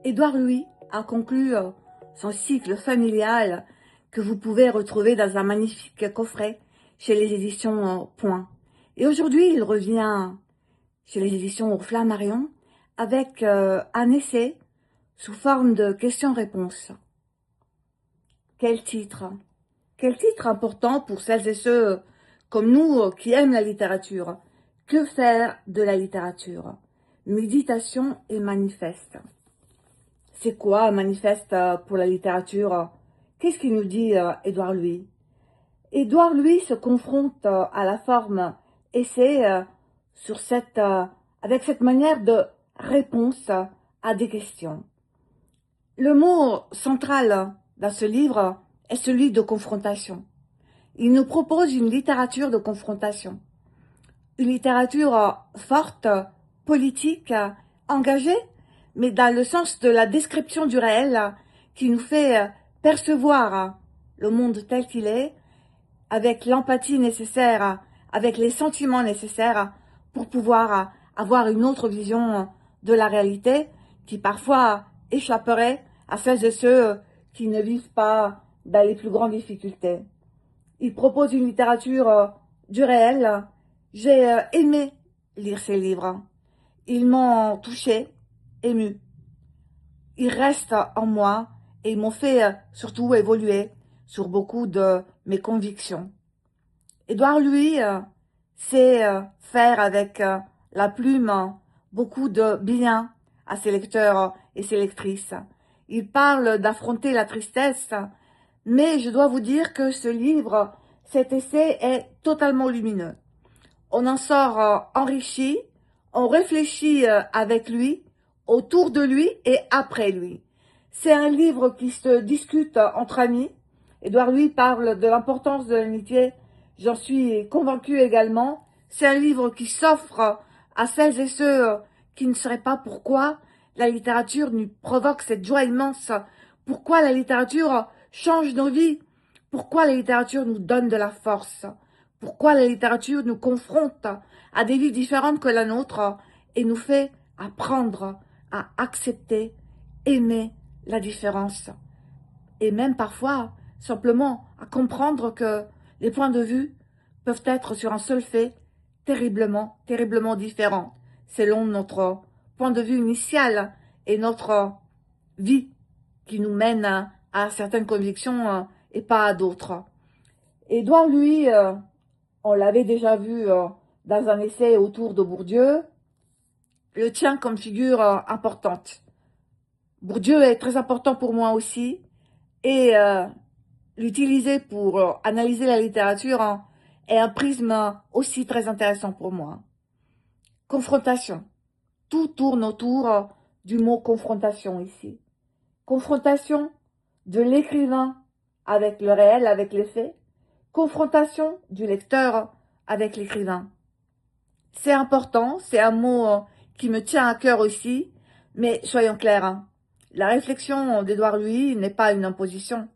Édouard Louis a conclu son cycle familial que vous pouvez retrouver dans un magnifique coffret chez les éditions Point. Et aujourd'hui, il revient chez les éditions Flammarion avec un essai sous forme de questions-réponses. Quel titre? Quel titre important pour celles et ceux comme nous qui aiment la littérature. Que faire de la littérature? Méditation et manifeste. C'est quoi un manifeste pour la littérature? Qu'est-ce qu'il nous dit Édouard Louis? Édouard Louis se confronte à la forme essai avec cette manière de réponse à des questions. Le mot central dans ce livre est celui de confrontation. Il nous propose une littérature de confrontation. Une littérature forte, politique, engagée, mais dans le sens de la description du réel qui nous fait percevoir le monde tel qu'il est, avec l'empathie nécessaire, avec les sentiments nécessaires pour pouvoir avoir une autre vision de la réalité qui parfois échapperait à celles et ceux qui ne vivent pas dans les plus grandes difficultés. Il propose une littérature du réel. J'ai aimé lire ces livres. Ils m'ont touché, ému. Ils restent en moi et ils m'ont fait surtout évoluer sur beaucoup de mes convictions. Édouard Louis sait faire avec la plume beaucoup de bien à ses lecteurs et ses lectrices. Il parle d'affronter la tristesse, mais je dois vous dire que ce livre, cet essai est totalement lumineux. On en sort enrichi, on réfléchit avec lui, autour de lui et après lui. C'est un livre qui se discute entre amis. Édouard Louis parle de l'importance de l'amitié, j'en suis convaincue également. C'est un livre qui s'offre à celles et ceux qui ne sauraient pas pourquoi la littérature nous provoque cette joie immense, pourquoi la littérature change nos vies, pourquoi la littérature nous donne de la force. Pourquoi la littérature nous confronte à des vies différentes que la nôtre et nous fait apprendre à accepter, aimer la différence. Et même parfois, simplement à comprendre que les points de vue peuvent être sur un seul fait terriblement, terriblement différents selon notre point de vue initial et notre vie qui nous mène à certaines convictions et pas à d'autres. Édouard Louis, on l'avait déjà vu dans un essai autour de Bourdieu, le tient comme figure importante. Bourdieu est très important pour moi aussi, et l'utiliser pour analyser la littérature est un prisme aussi très intéressant pour moi. Confrontation. Tout tourne autour du mot confrontation ici. Confrontation de l'écrivain avec le réel, avec les faits. Confrontation du lecteur avec l'écrivain. C'est important, c'est un mot qui me tient à cœur aussi, mais soyons clairs, la réflexion d'Édouard Louis n'est pas une imposition,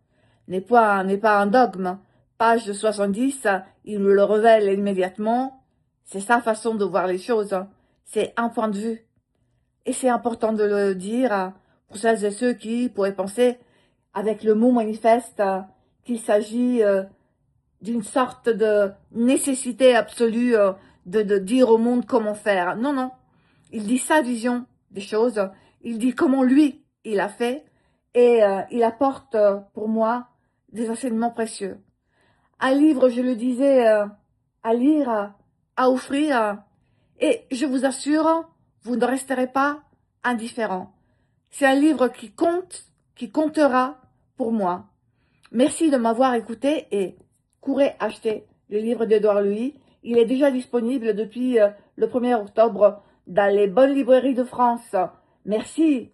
n'est pas un dogme. Page 70, il me le révèle immédiatement, c'est sa façon de voir les choses, c'est un point de vue. Et c'est important de le dire pour celles et ceux qui pourraient penser, avec le mot manifeste, qu'il s'agit d'une sorte de nécessité absolue de dire au monde comment faire. Non, non. Il dit sa vision des choses. Il dit comment lui, il a fait. Et il apporte pour moi des enseignements précieux. Un livre, je le disais, à lire, à offrir. Et je vous assure, vous ne resterez pas indifférent. C'est un livre qui compte, qui comptera pour moi. Merci de m'avoir écouté et courez acheter le livre d'Édouard Louis. Il est déjà disponible depuis le 1er octobre dans les bonnes librairies de France. Merci.